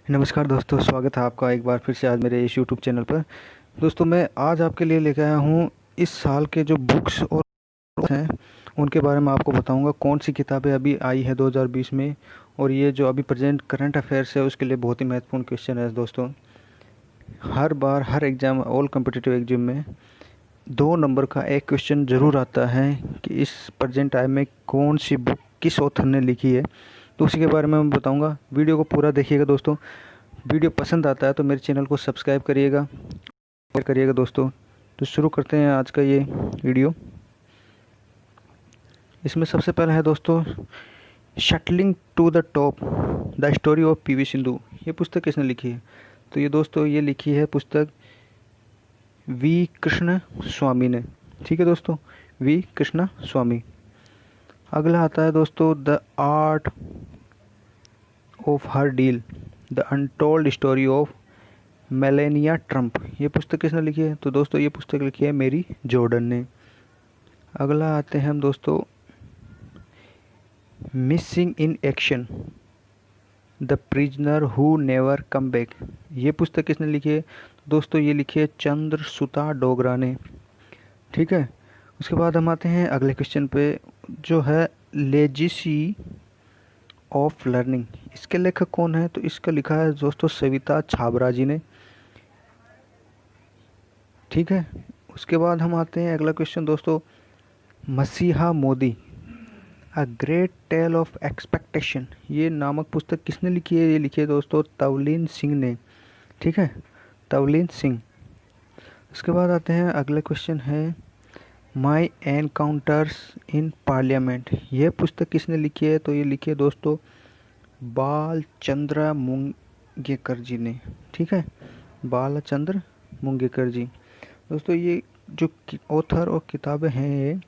नमस्कार दोस्तों, स्वागत है आपका एक बार फिर से आज मेरे इस यूट्यूब चैनल पर। दोस्तों, मैं आज आपके लिए लेकर आया हूँ इस साल के जो बुक्स और हैं उनके बारे में आपको बताऊंगा। कौन सी किताबें अभी आई है 2020 में, और ये जो अभी प्रेजेंट करंट अफेयर्स है उसके लिए बहुत ही महत्वपूर्ण क्वेश्चन है दोस्तों। हर बार हर एग्ज़ाम, ऑल कम्पिटिटिव एग्जाम में 2 नंबर का एक क्वेश्चन ज़रूर आता है कि इस प्रेजेंट टाइम में कौन सी बुक किस ऑथर ने लिखी है। तो उसी के बारे में मैं बताऊंगा। वीडियो को पूरा देखिएगा दोस्तों। वीडियो पसंद आता है तो मेरे चैनल को सब्सक्राइब करिएगा दोस्तों। तो शुरू करते हैं आज का ये वीडियो। इसमें सबसे पहला है दोस्तों, shuttling to the top, the story of PV Sindhu. ये पुस्तक किसने लिखी है? तो ये दोस्तों ये लिखी है पुस्तक वी कृष्ण स्वामी ने। ठीक है दोस्तों, वी कृष्ण स्वामी। अगला आता है दोस्तों, the art of her deal, the untold story of Melania Trump. ये पुस्तक किसने लिखी है? तो दोस्तों ये पुस्तक लिखी है मेरी जॉर्डन ने। अगला आते हैं हम दोस्तों, missing in action, the prisoner who never come back. ये पुस्तक किसने लिखी है? दोस्तों ये लिखी है चंद्रसुता डोगरा ने। ठीक है। उसके बाद हम आते हैं अगले क्वेश्चन पे, जो है लेजिसी ऑफ लर्निंग। इसके लेखक कौन है? तो इसका लिखा है दोस्तों सविता छाबरा जी ने। ठीक है। उसके बाद हम आते हैं अगला क्वेश्चन दोस्तों, मसीहा Modi, a great tale of expectation. ये नामक पुस्तक किसने लिखी है? ये लिखी है दोस्तों तवलीन सिंह ने। ठीक है, तवलीन सिंह। उसके बाद आते हैं अगला क्वेश्चन है, माई एनकाउंटर्स इन पार्लियामेंट। ये पुस्तक किसने लिखी है? तो ये लिखी है दोस्तों बालचंद्र मुंगेकर जी ने। ठीक है, बालचंद्र मुंगेकर जी। दोस्तों ये जो ऑथर और किताबें हैं ये,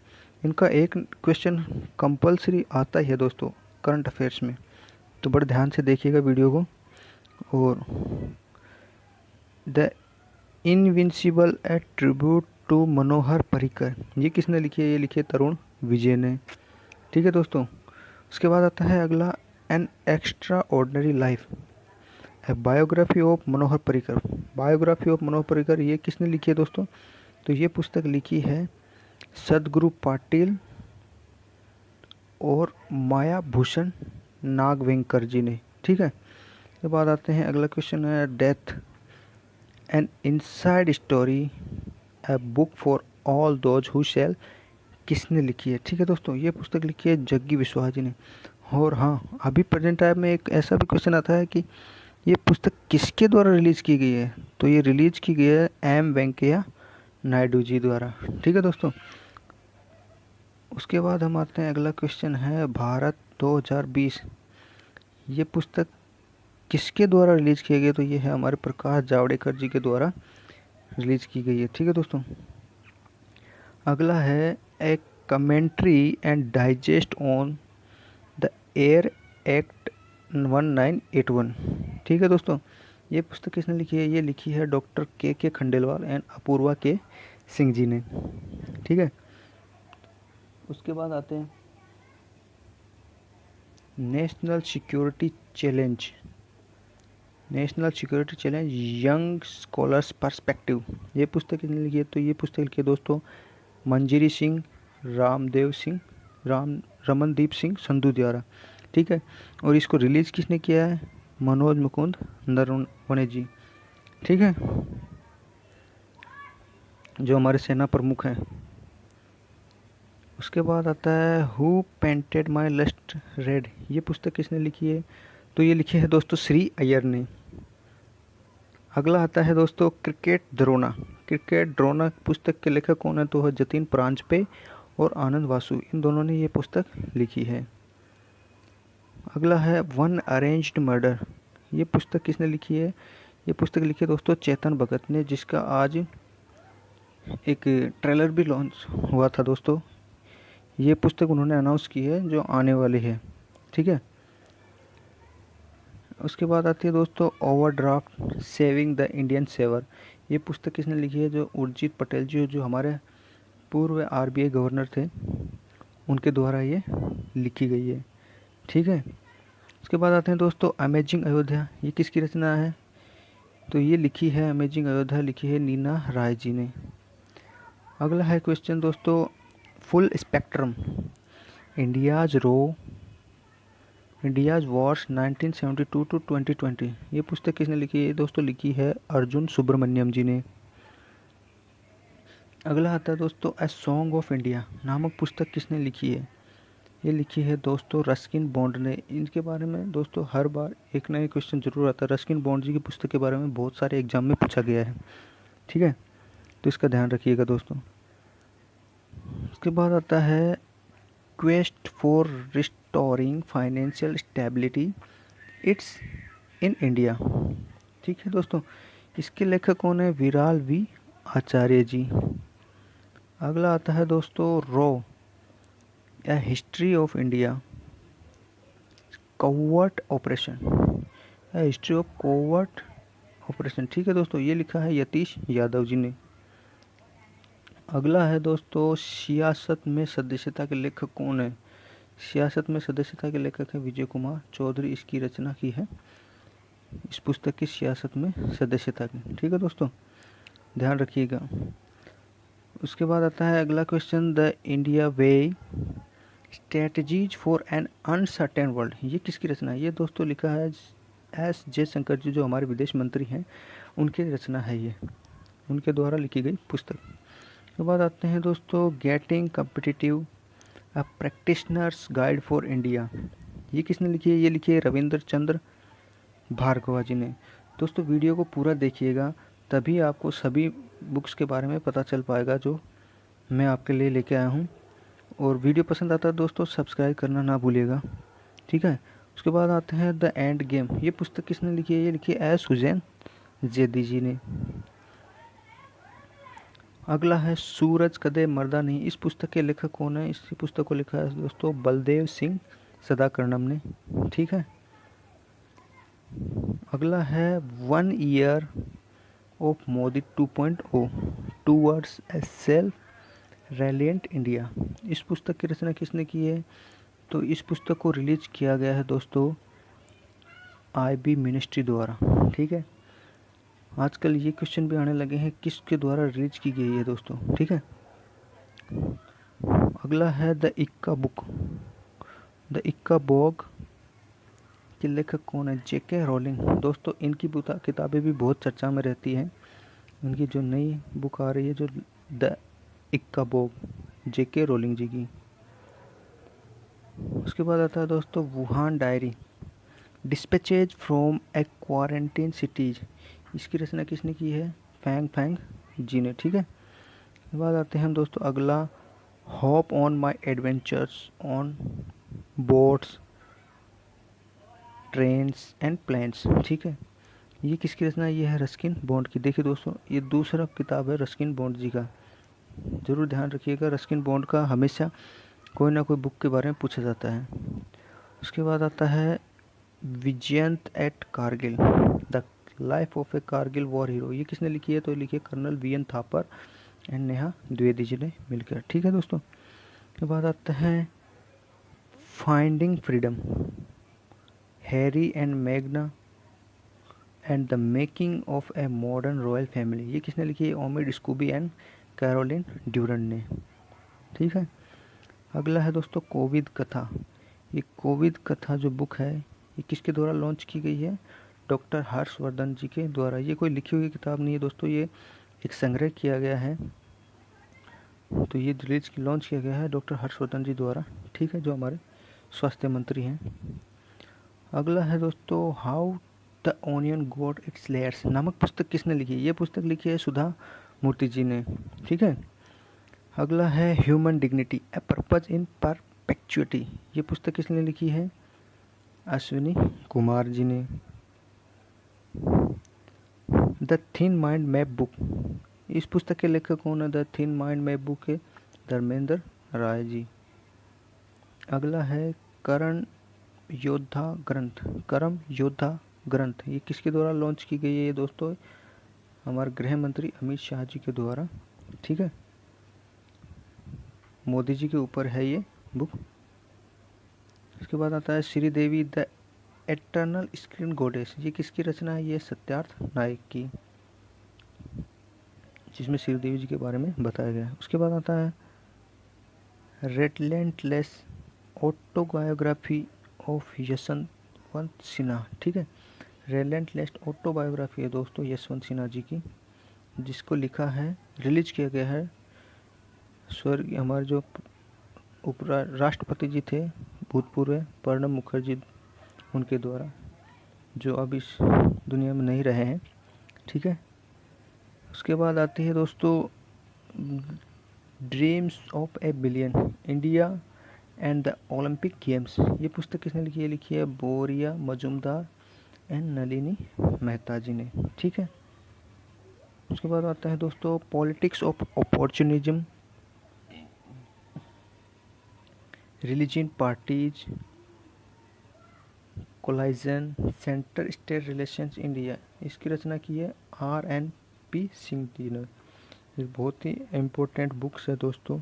इनका एक क्वेश्चन कंपलसरी आता ही है दोस्तों करंट अफेयर्स में। तो बड़े ध्यान से देखिएगा वीडियो को। और the invincible a tribute to Manohar Parrikar, ये किसने लिखी है? ये लिखी है तरुण विजय ने। ठीक है दोस्तों। उसके बाद आता है अगला, an extraordinary life, a biography of Manohar Parrikar. Biography of Manohar Parrikar ये किसने लिखी है दोस्तों? तो ये पुस्तक लिखी है सदगुरु पाटिल और माया भूषण नागवेंकर जी ने। ठीक है। इसके बाद आते हैं अगला क्वेश्चन है, death an inside story, a book for all those who shall. किसने लिखी है? ठीक है दोस्तों, ये पुस्तक लिखी है जग्गी विश्वास जी ने। और हाँ, अभी प्रेजेंट टाइम में एक ऐसा भी क्वेश्चन आता है कि ये पुस्तक किसके द्वारा रिलीज की गई है? तो ये रिलीज की गई है एम वेंकैया नायडू जी द्वारा। ठीक है दोस्तों। उसके बाद हम आते हैं अगला क्वेश्चन है, भारत 2020। ये पुस्तक किसके द्वारा रिलीज किया गया? तो ये है हमारे प्रकाश जावड़ेकर जी के द्वारा रिलीज की गई है। ठीक है दोस्तों। अगला है, a commentary and digest on the air act 1981। ठीक है दोस्तों, ये पुस्तक किसने लिखी है? ये लिखी है डॉक्टर के खंडेलवाल एंड अपूर्वा के सिंह जी ने। ठीक है। उसके बाद आते हैं national security challenge, national security challenge young scholars perspective. ये पुस्तक किसने लिखी है? तो ये पुस्तक लिखी है दोस्तों मंजीरी सिंह, रमनदीप सिंह संधू द्वारा। ठीक है। और इसको रिलीज किसने किया है? मनोज मुकुंद नरवणे जी। ठीक है, जो हमारे सेना प्रमुख हैं। उसके बाद आता है who painted my lust red. ये पुस्तक किसने लिखी है? तो ये लिखी है दोस्तों श्री अय्यर ने। अगला आता है दोस्तों क्रिकेट द्रोणा। क्रिकेट द्रोणा पुस्तक के लेखक कौन है? तो है जतिन परांजपे और आनंद वासु, इन दोनों ने ये पुस्तक लिखी है। अगला है वन अरेंज्ड मर्डर। ये पुस्तक किसने लिखी है? ये पुस्तक लिखी है दोस्तों चेतन भगत ने, जिसका आज एक ट्रेलर भी लॉन्च हुआ था दोस्तों। ये पुस्तक उन्होंने अनाउंस की है जो आने वाली है। ठीक है। उसके बाद आती है दोस्तों overdraft saving the Indian saver. ये पुस्तक किसने लिखी है? जो उर्जित पटेल जी, जो हमारे पूर्व आरबीआई गवर्नर थे, उनके द्वारा ये लिखी गई है। ठीक है। उसके बाद आते हैं दोस्तों अमेजिंग अयोध्या, ये किसकी रचना है? तो ये लिखी है, अमेजिंग अयोध्या लिखी है नीना राय जी ने। अगला है क्वेश्चन दोस्तों, full spectrum India's wars 1972 to 2020, ये पुस्तक किसने लिखी है? दोस्तों लिखी है अर्जुन सुब्रमण्यम जी ने। अगला आता है दोस्तों ए सॉन्ग ऑफ इंडिया नामक पुस्तक किसने लिखी है? ये लिखी है दोस्तों रस्किन बॉन्ड ने। इनके बारे में दोस्तों हर बार एक नया क्वेश्चन जरूर आता है। रस्किन बॉन्ड जी की पुस्तक के बारे में बहुत सारे एग्जाम में पूछा गया है, ठीक है, तो इसका ध्यान रखिएगा दोस्तों। उसके बाद आता है quest for restoring financial stability it's in India, ठीक है दोस्तों। इसके लेखक कौन है? विराल वी आचार्य जी। अगला आता है दोस्तों raw A history of India covert operation, history of covert operation, ठीक है दोस्तों, ये लिखा है यतीश यादव जी ने। अगला है दोस्तों सियासत में सदस्यता के लेखक कौन है? सियासत में सदस्यता के लेखक है विजय कुमार चौधरी, इसकी रचना की है इस पुस्तक की सियासत में सदस्यता की, ठीक है दोस्तों, ध्यान रखिएगा। उसके बाद आता है अगला question the India way strategies for an uncertain world, ये किसकी रचना है? ये दोस्तों लिखा है एस जयशंकर जी, जो हमारे विदेश मंत्री हैं, उनकी रचना है ये, उनके द्वारा लिखी गई पुस्तक। उसके बाद आते हैं दोस्तों getting competitive a practitioners guide for India, ये किसने लिखी है? ये लिखी है रविंद्र चंद्र भार्गवा जी ने। दोस्तों वीडियो को पूरा देखिएगा, तभी आपको सभी बुक्स के बारे में पता चल पाएगा जो मैं आपके लिए लेके आया हूँ। और वीडियो पसंद आता है दोस्तों सब्सक्राइब करना ना भूलिएगा, ठीक है। उसके बाद आते हैं द एंड गेम, ये पुस्तक किसने लिखी है? ये लिखी है एस हुसैन जैदी जी ने। अगला है सूरज कदे मर्दा नहीं, इस पुस्तक के लेखक कौन है? इस पुस्तक को लिखा है दोस्तों बलदेव सिंह सदाकर्णम ने, ठीक है। अगला है 1 year of Modi 2.0 towards a self reliant India, इस पुस्तक की रचना किसने की है? तो इस पुस्तक को रिलीज किया गया है दोस्तों IB मिनिस्ट्री द्वारा, ठीक है। आजकल ये क्वेश्चन भी आने लगे हैं किसके द्वारा रिलीज की गई है दोस्तों, ठीक है। अगला है द इक्का बॉग के लेखक कौन है? JK रोलिंग, दोस्तों इनकी किताबें भी बहुत चर्चा में रहती हैं। उनकी जो नई बुक आ रही है जो द इक्का बॉग JK रोलिंग जी की। उसके बाद आता है दोस्तों Wuhan diary dispatches from a quarantine cities, इसकी रचना किसने की है? फैंग जी ने, ठीक है। उसके बाद आते हैं हम दोस्तों अगला hop on my adventures on boats trains and planes, ठीक है, ये किसकी रचना है? ये है रस्किन बॉन्ड की। देखिए दोस्तों ये दूसरा किताब है रस्किन बॉन्ड जी का, जरूर ध्यान रखिएगा, रस्किन बॉन्ड का हमेशा कोई ना कोई बुक के बारे में पूछा जाता है। उसके बाद आता है Vijayant at Kargil the life of a Kargil war hero, ये किसने लिखी है? तो लिखी है colonel VN Thapar and Neha Dwivedi ji ने मिलकर, ठीक है दोस्तों। उसके बाद आता है फाइंडिंग फ्रीडम हैरी एंड मैग्ना and the making of a modern royal family, ये किसने लिखी है? Omid Scobie and Carolyn Durand ने, ठीक है। अगला है दोस्तों कोविद कथा, ये कोविद कथा जो बुक है ये किसके द्वारा लॉन्च की गई है? डॉक्टर हर्षवर्धन जी के द्वारा। ये कोई लिखी हुई किताब नहीं है दोस्तों, ये एक संग्रह किया गया है, तो ये लॉन्च किया गया है डॉक्टर हर्षवर्धन जी द्वारा, ठीक है, जो हमारे स्वास्थ्य मंत्री हैं। अगला है दोस्तों how the onion got its layers नामक पुस्तक किसने लिखी है? ये पुस्तक लिखी है सुधा मूर्ति जी ने, ठीक है। अगला है human dignity A purpose in perpetuity, ये पुस्तक किसने लिखी है? अश्विनी कुमार जी ने। The thin mind map book, इस पुस्तक के लेखक कौन है? The thin mind map book के धर्मेंद्र राय जी। अगला है करम योद्धा ग्रंथ, ये किसके द्वारा लॉन्च की गई है? ये दोस्तों हमारे गृह मंत्री अमित शाह जी के द्वारा, ठीक है, मोदी जी के ऊपर है ये बुक। उसके बाद आता है श्रीदेवी द एटर्नल स्क्रीन गोडेस, ये किसकी रचना है? ये सत्यार्थ नायक की, जिसमें श्रीदेवी जी के बारे में बताया गया है। उसके बाद आता है रेटलेंटलेस ऑटोबायोग्राफी ऑफ यशवंत सिन्हा। ठीक है, रेलेंटलेस ऑटोबायोग्राफी है दोस्तों यशवंत सिन्हा जी की, जिसको लिखा है, रिलीज किया गया है स्वर्गीय हमारे जो राष्ट्रपति जी थे भूतपूर्व प्रणब मुखर्जी, उनके द्वारा, जो अब इस दुनिया में नहीं रहे हैं। ठीक है, उसके बाद आती है दोस्तों dreams of A billion India and the Olympic games. ये पुस्तक किसने लिखी है? लिखी है बोरिया मजुमदार एंड नलिनी मेहता जी ने। ठीक है, उसके बाद आता है दोस्तों politics of opportunism, religion parties, collision, centre state relations India. इसकी रचना की है RNP सिंह जी ने। ये बहुत ही इम्पोर्टेंट बुक्स है दोस्तों,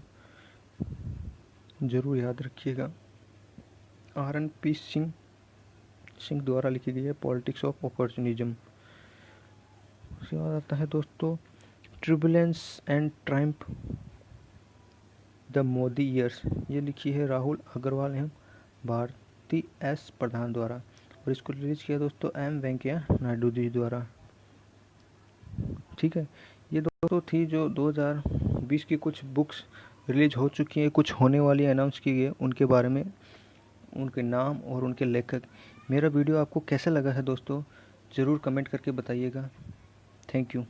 ज़रूर याद रखिएगा। RNP सिंह द्वारा लिखी गई है पॉलिटिक्स ऑफ अपॉर्चुनिज्म। उसके बाद आता है दोस्तों turbulence and triumph the Modi years. ये लिखी है राहुल अग्रवाल एवं भारती S प्रधान द्वारा, और इसको रिलीज किया दोस्तों M वेंकैया नायडू जी द्वारा। ठीक है, ये दोस्तों थी जो 2020 की कुछ बुक्स रिलीज हो चुकी हैं, कुछ होने वाली अनाउंस की गई, उनके बारे में, उनके नाम और उनके लेखक। मेरा वीडियो आपको कैसा लगा है दोस्तों, ज़रूर कमेंट करके बताइएगा। Thank you.